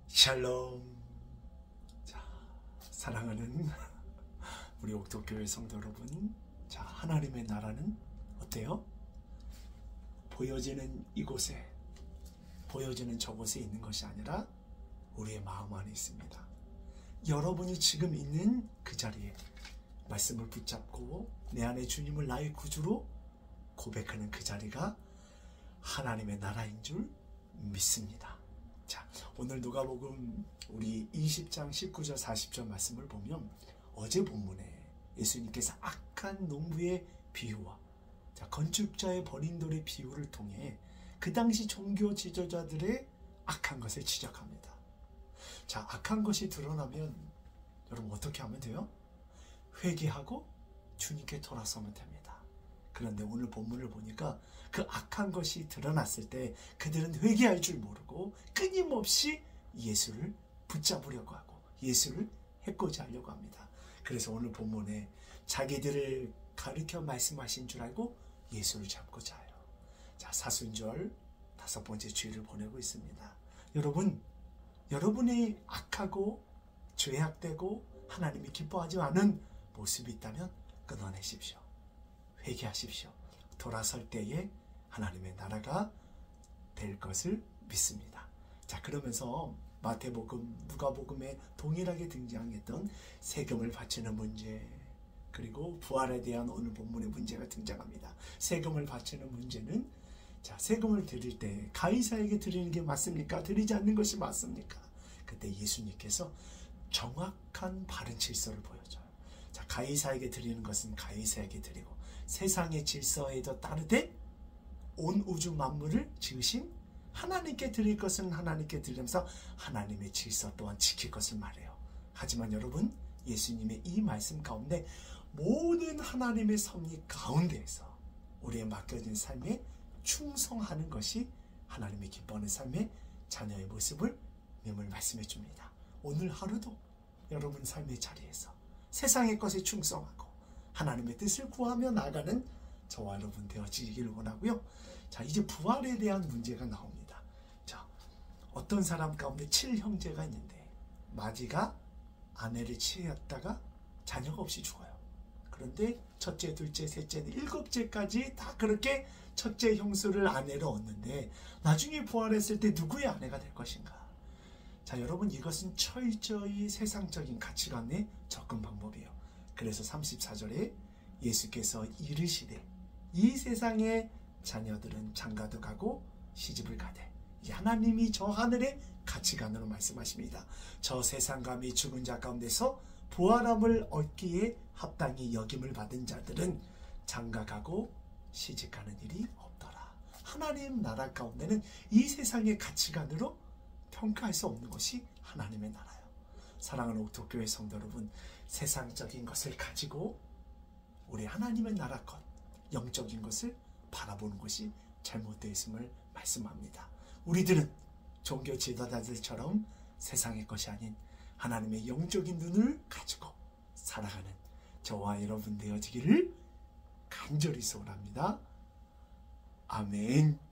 샬롬. 자, 사랑하는 우리 옥토교회 성도 여러분, 자, 하나님의 나라는 어때요? 보여지는 이곳에, 보여지는 저곳에 있는 것이 아니라 우리의 마음 안에 있습니다. 여러분이 지금 있는 그 자리에 말씀을 붙잡고 내 안에 주님을 나의 구주로 고백하는 그 자리가 하나님의 나라인 줄 믿습니다. 자, 오늘 누가복음 우리 20장 19절 40절 말씀을 보면 어제 본문에 예수님께서 악한 농부의 비유와 건축자의 버린 돌의 비유를 통해 그 당시 종교 지도자들의 악한 것을 지적합니다. 자, 악한 것이 드러나면 여러분 어떻게 하면 돼요? 회개하고 주님께 돌아서면 됩니다. 그런데 오늘 본문을 보니까 그 악한 것이 드러났을 때 그들은 회개할 줄 모르고 끊임없이 예수를 붙잡으려고 하고 예수를 해코지 하려고 합니다. 그래서 오늘 본문에 자기들을 가르쳐 말씀하신 줄 알고 예수를 잡고자 해요. 자, 사순절 5번째 주일을 보내고 있습니다. 여러분, 여러분이 악하고 죄악되고 하나님이 기뻐하지 않은 모습이 있다면 끊어내십시오. 회개하십시오. 돌아설 때에 하나님의 나라가 될 것을 믿습니다. 자, 그러면서 마태복음, 누가복음에 동일하게 등장했던 세금을 바치는 문제, 그리고 부활에 대한 오늘 본문의 문제가 등장합니다. 세금을 바치는 문제는, 자, 세금을 드릴 때 가이사에게 드리는 게 맞습니까? 드리지 않는 것이 맞습니까? 그때 예수님께서 정확한 바른 질서를 보여줘요. 자, 가이사에게 드리는 것은 가이사에게 드리고 세상의 질서에도 따르되 온 우주 만물을 지으신 하나님께 드릴 것은 하나님께 드리면서 하나님의 질서 또한 지킬 것을 말해요. 하지만 여러분, 예수님의 이 말씀 가운데 모든 하나님의 섭리 가운데에서 우리의 맡겨진 삶에 충성하는 것이 하나님의 기뻐하는 삶의 자녀의 모습을 님을 말씀해 줍니다. 오늘 하루도 여러분 삶의 자리에서 세상의 것에 충성하고 하나님의 뜻을 구하며 나가는 저와 여러분 되어지기를 원하고요. 자, 이제 부활에 대한 문제가 나옵니다. 자, 어떤 사람 가운데 7형제가 있는데 마지가 아내를 취했다가 자녀가 없이 죽어요. 그런데 첫째, 둘째, 셋째, 7째까지 다 그렇게 첫째 형수를 아내로 얻는데 나중에 부활했을 때 누구의 아내가 될 것인가? 자, 여러분, 이것은 철저히 세상적인 가치관의 접근 방법이에요. 그래서 34절에 예수께서 이르시되 이 세상의 자녀들은 장가도 가고 시집을 가되 하나님이 저 하늘의 가치관으로 말씀하십니다. 저 세상감이 죽은 자 가운데서 부활함을 얻기에 합당히 여김을 받은 자들은 장가가고 시집가는 일이 없더라. 하나님 나라 가운데는 이 세상의 가치관으로 평가할 수 없는 것이 하나님의 나라예요. 사랑하는 옥토교회 성도 여러분, 세상적인 것을 가지고 우리 하나님의 나라 것, 영적인 것을 바라보는 것이 잘못되어 있음을 말씀합니다. 우리들은 종교 지도자들처럼 세상의 것이 아닌 하나님의 영적인 눈을 가지고 살아가는 저와 여러분 되어지기를 간절히 소원합니다. 아멘.